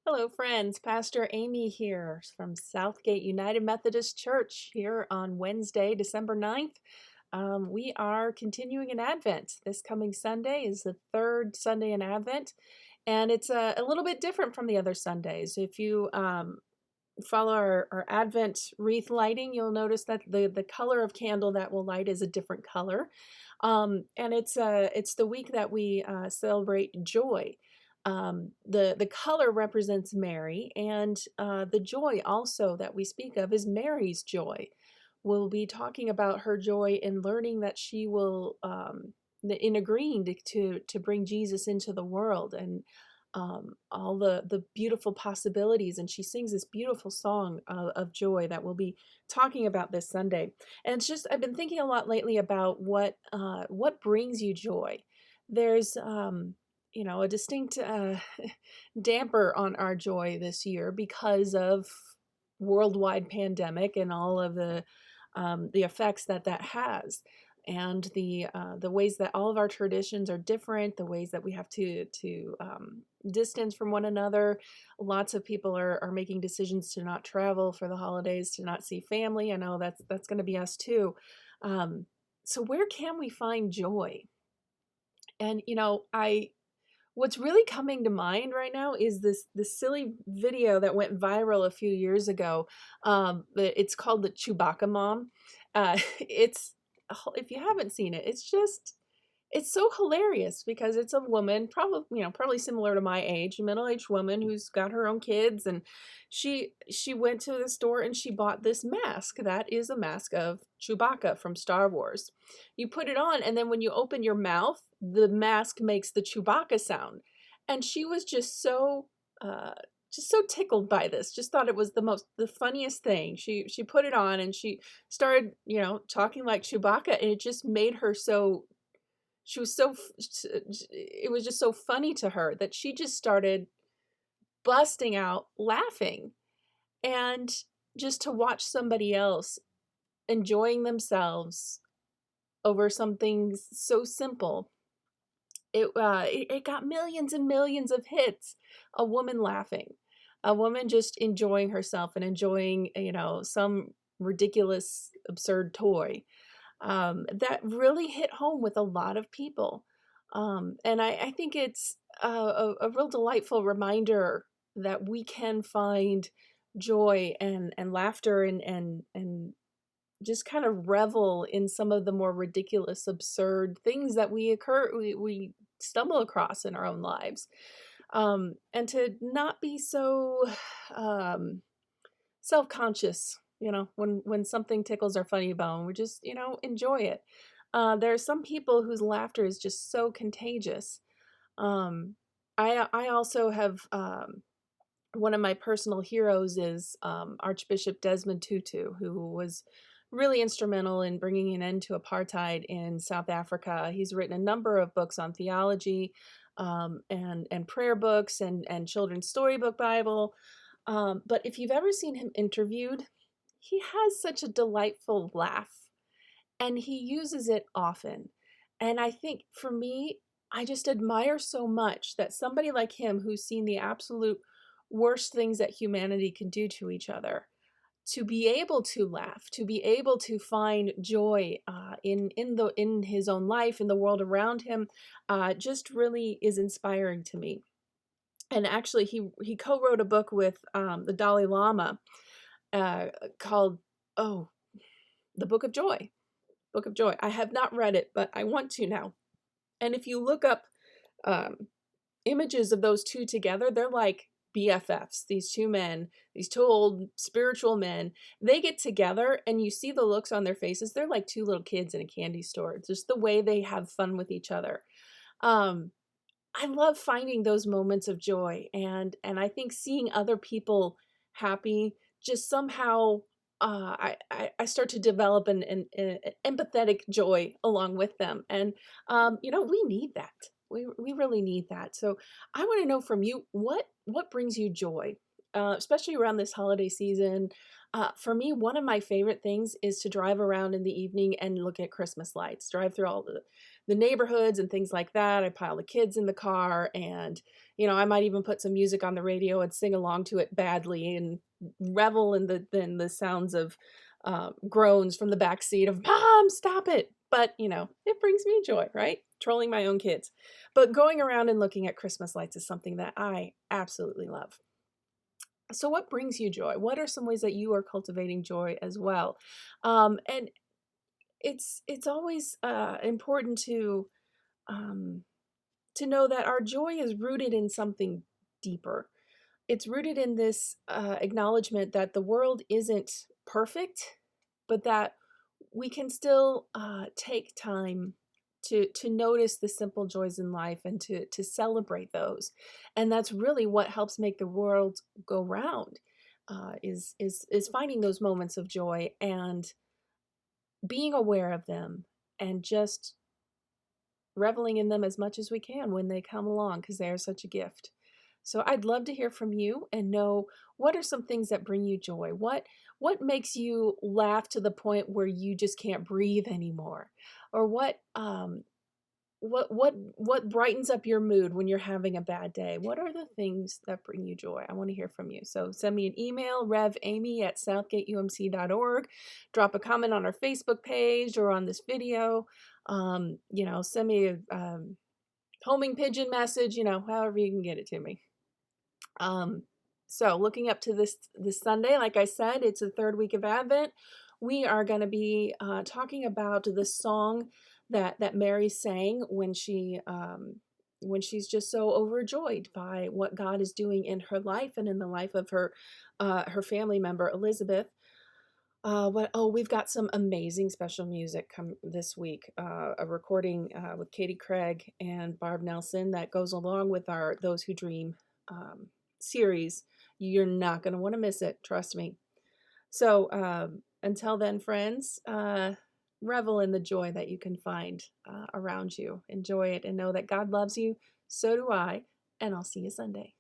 Hello, friends. Pastor Amy here from Southgate United Methodist Church here on Wednesday, December 9th. We are continuing in Advent. This coming Sunday is the third Sunday in Advent, and it's a little bit different from the other Sundays. If you follow our Advent wreath lighting, you'll notice that the color of candle that will light is a different color. And it's the week that we celebrate joy. The color represents Mary, and the joy also that we speak of is Mary's joy. We'll be talking about her joy in learning that she will, in agreeing to bring Jesus into the world, and all the beautiful possibilities. And she sings this beautiful song of joy that we'll be talking about this Sunday. And it's just I've been thinking a lot lately about what brings you joy. There's a distinct damper on our joy this year because of worldwide pandemic and all of the effects that has, and the ways that all of our traditions are different, the ways that we have to distance from one another. Lots of people are making decisions to not travel for the holidays, to not see family. I know that's going to be us too. So where can we find joy? And I what's really coming to mind right now is this silly video that went viral a few years ago. It's called the Chewbacca Mom. It's If you haven't seen it, it's so hilarious because it's a woman, probably similar to my age, a middle-aged woman who's got her own kids, and she went to the store and she bought this mask that is a mask of Chewbacca from Star Wars. You put it on, and then when you open your mouth, the mask makes the Chewbacca sound. And she was just so tickled by this. Just thought it was the funniest thing. She put it on and she started, talking like Chewbacca, and it just made her so she was so it was just so funny to her that she just started busting out laughing. And just to watch somebody else enjoying themselves over something so simple, it got millions and millions of hits. A woman laughing, a woman just enjoying herself and enjoying some ridiculous absurd toy. That really hit home with a lot of people. And I think it's a real delightful reminder that we can find joy and laughter and just kind of revel in some of the more ridiculous, absurd things that we stumble across in our own lives. And to not be so self-conscious, when something tickles our funny bone, we just, enjoy it. There are some people whose laughter is just so contagious. I also have, one of my personal heroes is Archbishop Desmond Tutu, who was really instrumental in bringing an end to apartheid in South Africa. He's written a number of books on theology, and prayer books, and children's storybook Bible. But if you've ever seen him interviewed, he has such a delightful laugh, and he uses it often. And I think for me, I just admire so much that somebody like him, who's seen the absolute worst things that humanity can do to each other, to be able to laugh, to be able to find joy in his own life, in the world around him, just really is inspiring to me. And actually, he co-wrote a book with the Dalai Lama, called the Book of Joy. Book of Joy. I have not read it, but I want to now. And if you look up images of those two together, they're like BFFs. These two men, these two old spiritual men, they get together and you see the looks on their faces. They're like two little kids in a candy store. It's just the way they have fun with each other. I love finding those moments of joy, and I think seeing other people happy just somehow, I start to develop an empathetic joy along with them. And we need that. We really need that. So I want to know from you, what brings you joy, especially around this holiday season. For me, one of my favorite things is to drive around in the evening and look at Christmas lights, drive through all the neighborhoods and things like that. I pile the kids in the car and, I might even put some music on the radio and sing along to it badly and revel in the sounds of groans from the back seat of "Mom, stop it!" But it brings me joy, right? Trolling my own kids. But going around and looking at Christmas lights is something that I absolutely love. So, what brings you joy? What are some ways that you are cultivating joy as well? And it's always important um, to know that our joy is rooted in something deeper. It's rooted in this acknowledgement that the world isn't perfect, but that we can still take time to notice the simple joys in life and to celebrate those. And that's really what helps make the world go round. Is finding those moments of joy and being aware of them and just reveling in them as much as we can when they come along, because they are such a gift. So I'd love to hear from you and know, what are some things that bring you joy? What makes you laugh to the point where you just can't breathe anymore? Or what brightens up your mood when you're having a bad day? What are the things that bring you joy? I want to hear from you. So send me an email, revamy@southgateumc.org. Drop a comment on our Facebook page or on this video. Send me a homing pigeon message, however you can get it to me. So looking up to this Sunday, like I said, it's the third week of Advent. We are going to be talking about the song that Mary sang when she's just so overjoyed by what God is doing in her life and in the life of her family member Elizabeth. We've got some amazing special music come this week. A recording with Katie Craig and Barb Nelson that goes along with our Those Who Dream series. You're not going to want to miss it, trust me. So until then, friends, revel in the joy that you can find around you. Enjoy it and know that God loves you. So do I. And I'll see you Sunday.